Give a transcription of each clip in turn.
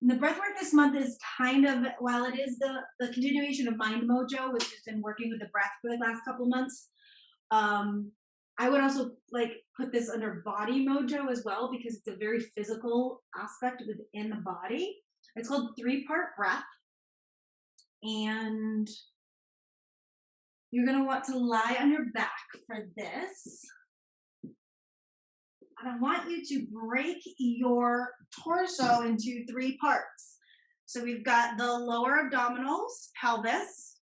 And the breathwork this month is kind of, while it is the continuation of Mind Mojo, which has been working with the breath for the last couple months, um, I would also like put this under Body Mojo as well because it's a very physical aspect within the body. It's called three-part breath, and you're gonna want to lie on your back for this. And I want you to break your torso into three parts. So we've got the lower abdominals, pelvis.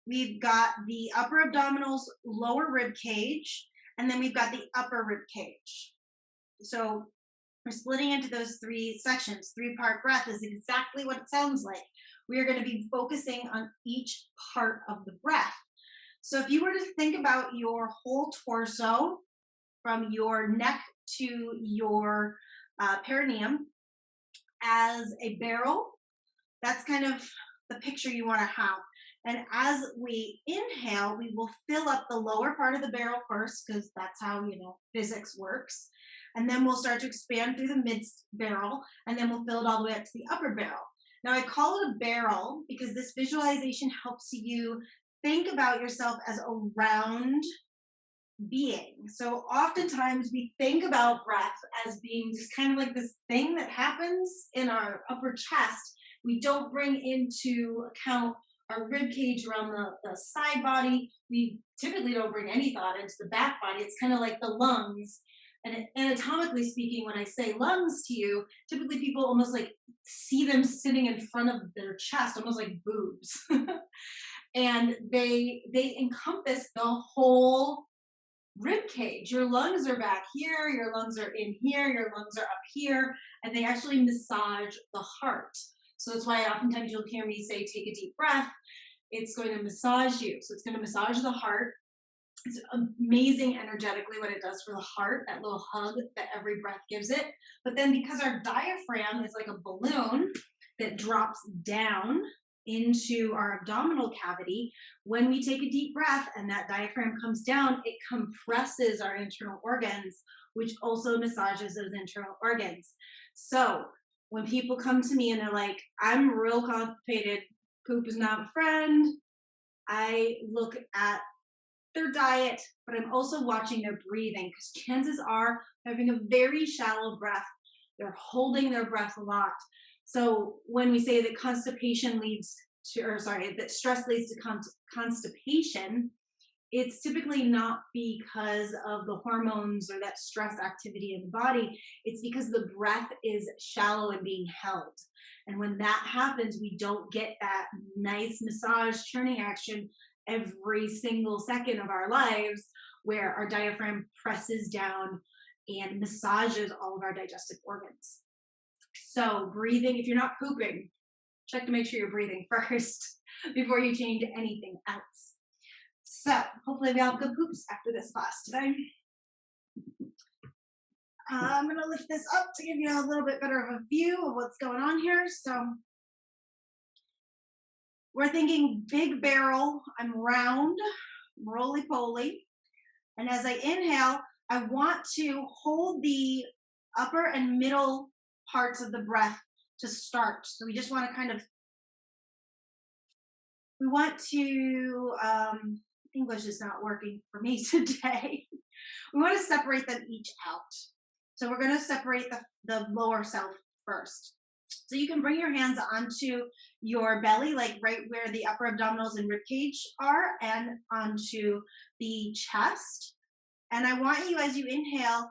We've got the upper abdominals, lower rib cage, and then we've got the upper rib cage. So we're splitting into those three sections. Three-part breath is exactly what it sounds like. We are going to be focusing on each part of the breath. So if you were to think about your whole torso from your neck to your perineum as a barrel, that's kind of the picture you want to have. And as we inhale, we will fill up the lower part of the barrel first, because that's how, physics works. And then we'll start to expand through the mid barrel, and then we'll fill it all the way up to the upper barrel. Now, I call it a barrel because this visualization helps you think about yourself as a round being. So oftentimes we think about breath as being just kind of like this thing that happens in our upper chest. We don't bring into account our rib cage around the side body. We typically don't bring any thought into the back body. It's kind of like the lungs. And anatomically speaking, when I say lungs to you, typically people almost like see them sitting in front of their chest, almost like boobs. And they encompass the whole rib cage. Your lungs are back here, your lungs are in here, your lungs are up here, and they actually massage the heart. So that's why oftentimes you'll hear me say, take a deep breath. It's going to massage you. So it's going to massage the heart. It's amazing energetically what it does for the heart, that little hug that every breath gives it. But then because our diaphragm is like a balloon that drops down into our abdominal cavity, when we take a deep breath and that diaphragm comes down, it compresses our internal organs, which also massages those internal organs. So when people come to me and they're like, I'm real constipated, poop is not a friend, I look at their diet, but I'm also watching their breathing, because chances are they're having a very shallow breath. They're holding their breath a lot. So when we say that that stress leads to constipation, it's typically not because of the hormones or that stress activity in the body. It's because the breath is shallow and being held. And when that happens, we don't get that nice massage churning action every single second of our lives, where our diaphragm presses down and massages all of our digestive organs. So breathing, if you're not pooping, check to make sure you're breathing first before you change anything else. So hopefully we all have good poops after this class today. I'm going to lift this up to give you a little bit better of a view of what's going on here. So we're thinking big barrel. I'm round, roly-poly. And as I inhale, I want to hold the upper and middle parts of the breath to start. So we just want to English is not working for me today. We want to separate them each out. So we're going to separate the lower self first. So you can bring your hands onto your belly, like right where the upper abdominals and ribcage are, and onto the chest. And I want you, as you inhale,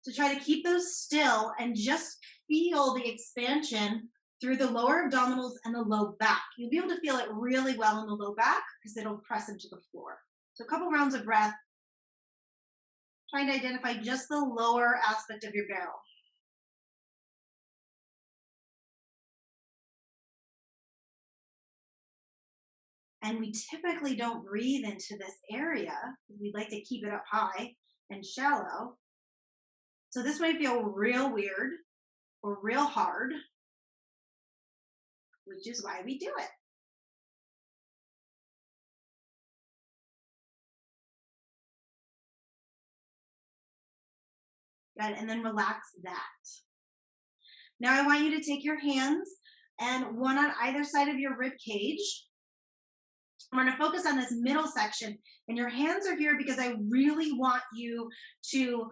to try to keep those still and just feel the expansion through the lower abdominals and the low back. You'll be able to feel it really well in the low back because it'll press into the floor. So a couple rounds of breath, trying to identify just the lower aspect of your barrel. And we typically don't breathe into this area because we'd like to keep it up high and shallow. So this might feel real weird or real hard, which is why we do it. Good, and then relax that. Now I want you to take your hands and one on either side of your rib cage. We're going to focus on this middle section, and your hands are here because I really want you to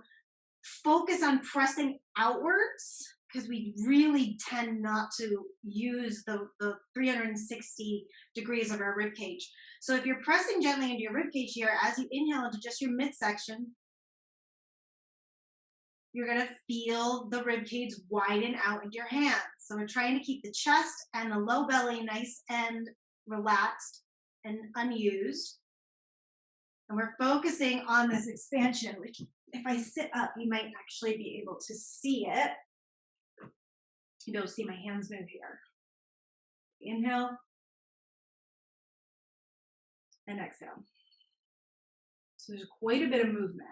focus on pressing outwards, because we really tend not to use the 360 degrees of our rib cage. So if you're pressing gently into your rib cage here, as you inhale into just your midsection, you're going to feel the rib cage widen out into your hands. So we're trying to keep the chest and the low belly nice and relaxed and unused. And we're focusing on this expansion, which if I sit up, you might actually be able to see it. You'll see my hands move here. Inhale and exhale. So there's quite a bit of movement.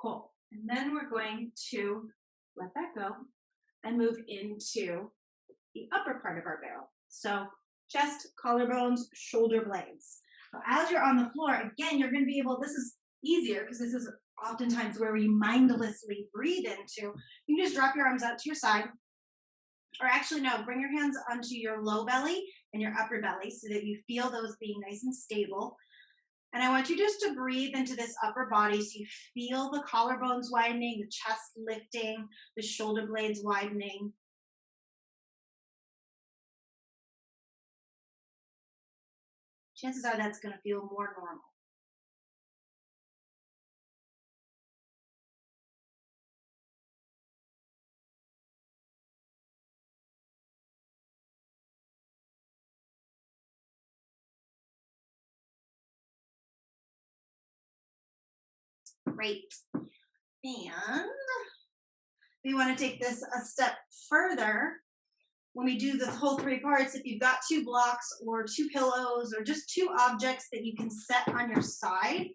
Cool. And then we're going to let that go and move into the upper part of our barrel. So chest, collarbones, shoulder blades. So as you're on the floor, again, you're going to be able, this is easier because this is oftentimes where we mindlessly breathe into. You can just drop your arms out to your side. Or actually, no, bring your hands onto your low belly and your upper belly so that you feel those being nice and stable. And I want you just to breathe into this upper body so you feel the collarbones widening, the chest lifting, the shoulder blades widening. Chances are that's going to feel more normal. Great. And we want to take this a step further. When we do the whole three parts, if you've got 2 blocks or 2 pillows or just 2 objects that you can set on your side,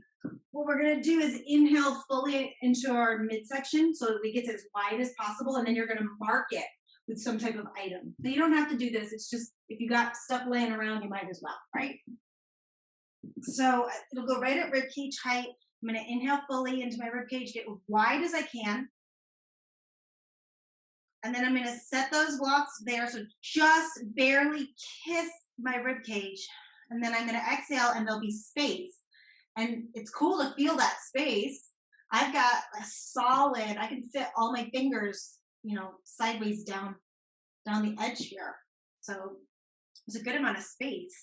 what we're going to do is inhale fully into our midsection so that we get as wide as possible, and then you're going to mark it with some type of item. So you don't have to do this. It's just if you got stuff laying around, you might as well, right? So it'll go right at rib cage height. I'm going to inhale fully into my rib cage, get as wide as I can. And then I'm going to set those blocks there. So just barely kiss my rib cage. And then I'm going to exhale and there'll be space. And it's cool to feel that space. I've got a solid, I can fit all my fingers, sideways down the edge here. So there's a good amount of space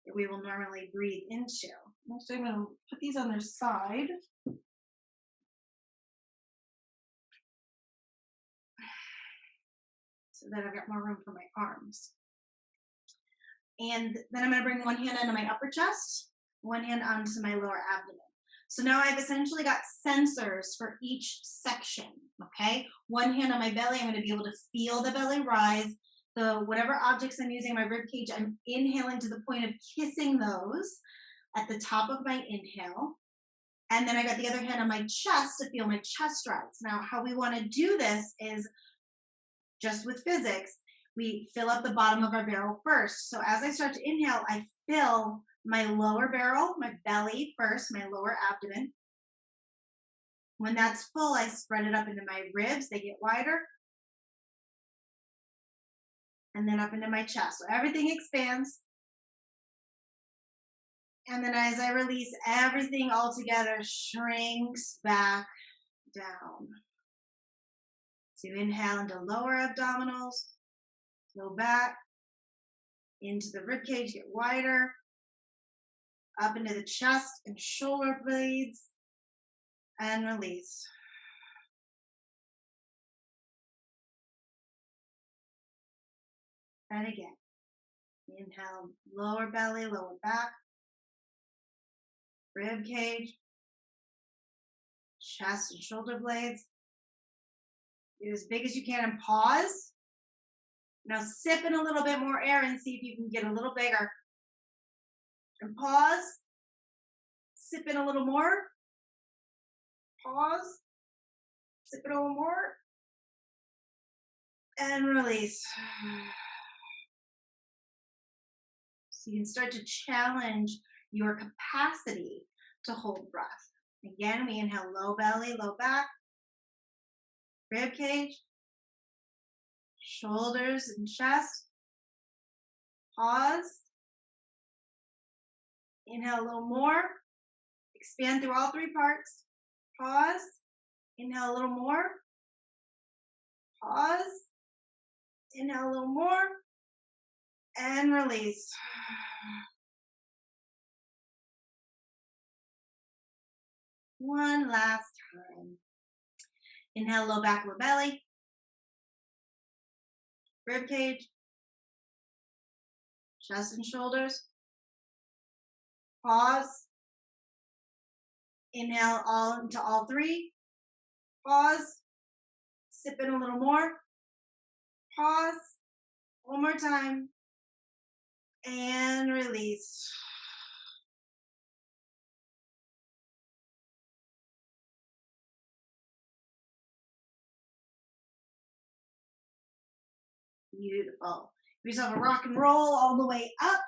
that we will normally breathe into. Next, I'm going to put these on their side. So that I've got more room for my arms. And then I'm going to bring one hand onto my upper chest, one hand onto my lower abdomen. So now I've essentially got sensors for each section, okay? One hand on my belly, I'm going to be able to feel the belly rise. Whatever objects I'm using in my rib cage, I'm inhaling to the point of kissing those at the top of my inhale. And then I got the other hand on my chest to feel my chest rise. Now, how we want to do this is just with physics, we fill up the bottom of our barrel first. So as I start to inhale, I fill my lower barrel, my belly first, my lower abdomen. When that's full, I spread it up into my ribs. They get wider. And then up into my chest. So everything expands. And then as I release, everything all together shrinks back down. So you inhale into lower abdominals, go back into the rib cage, get wider, up into the chest and shoulder blades, and release. And again, inhale, lower belly, lower back, rib cage, chest and shoulder blades. Get as big as you can and pause. Now sip in a little bit more air and see if you can get a little bigger. And pause. Sip in a little more. Pause. Sip in a little more. And release. So you can start to challenge your capacity to hold breath. Again, we inhale low belly, low back, rib cage, shoulders and chest. Pause. Inhale a little more. Expand through all three parts. Pause. Inhale a little more. Pause. Inhale a little more. And release. One last time. Inhale, low back, low belly. Rib cage. Chest and shoulders. Pause. Inhale all into all three. Pause. Sip in a little more. Pause. One more time. And release. Beautiful. Give yourself a rock and roll all the way up.